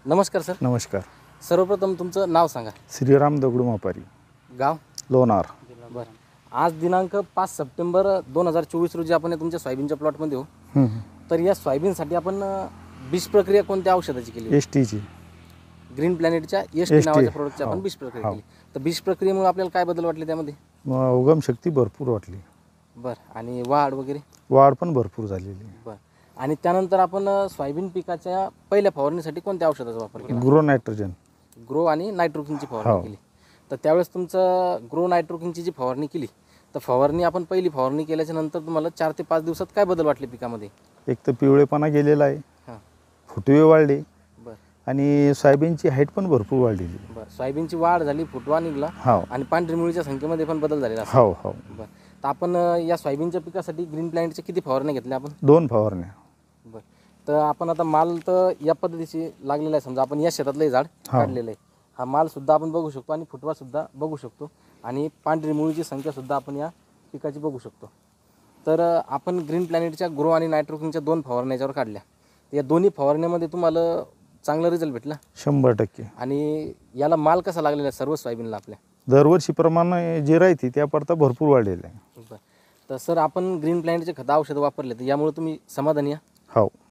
नमस्कार सर. नमस्कार. सर्वप्रथम तुमचं नाव सांगा. श्रीराम दगडू मापारी, गाव. लोणार. बरं. आज दिनांक 5 सप्टेंबर 2024 रोजी आपण तुमच्या सोयाबीनच्या प्लॉटमध्ये हो. तर या सोयाबीनसाठी आपण बीज प्रक्रिया कोणत्या औषधाची केली? STची ग्रीन प्लॅनेटच्या ST नावाच्या प्रोडक्टची आपण बीज प्रक्रिया केली. तर बीज प्रक्रियेमुळे आपल्याला काय बदल वाटले त्यामध्ये? उगम शक्ती भरपूर वाटली. बरं. आणि वाढ वगैरे? वाढ पण भरपूर झालेली. बरं. आणि त्यानंतर आपण सोयाबीन पिकाच्या पहिल्या फवारणीसाठी कोणत्या औषधाचा वापर केला? Grow nitrogen. ग्रो आणि नायट्रोकिनची फवारणी केली. तर त्यावेळेस तुमचं ग्रो नायट्रोकिनची जी फवारणी केली, तर फवारणी आपण पहिली फवारणी केल्याच्या नंतर तुम्हाला 4 ते 5 दिवसात काय बदल वाटले पिकामध्ये? एक तर पिवळेपणा गेलेला आहे, हां. फुटवे वाढले बरं. आणि सोयाबीनची हाईट पण भरपूर वाढलेली. बरं. सोयाबीनची वाढ झाली, फुटवा निघला आणि पांढरी मुळीच्या संख्येमध्ये पण बदल झालेला असेल. हो. बरं. तर आपण या सोयाबीनच्या पिकासाठी ग्रीन प्लॅनेटच्या किती फवारण्या घेतल्या आपण? 2 फवारण्या. बरं. तर आपण आता माल तर या पद्धतीची लागलेला आहे. समजा आपण या शेतातलं झाड काढलेलं आहे, हा माल सुद्धा आपण बघू शकतो आणि फुटवा सुद्धा बघू शकतो आणि पांढरी मुळीची संख्या सुद्धा आपण या पिकाची बघू शकतो. तर आपण ग्रीन प्लॅनेटच्या ग्रो आणि नायट्रोकिनच्या 2 फवारण्या याच्यावर काढल्या. तर या दोन्ही फवारण्यामध्ये तुम्हाला चांगला रिझल्ट भेटला? 100%. आणि याला माल कसा लागलेला आहे सर्व सोयाबीनला आपल्या? दरवर्षीप्रमाणे जे राहते त्यापरता भरपूर वाढलेलं आहे. बरं. तर सर आपण ग्रीन प्लॅनेटचे खत औषधं वापरले, तर यामुळे तुम्ही समाधानी आहात? हो.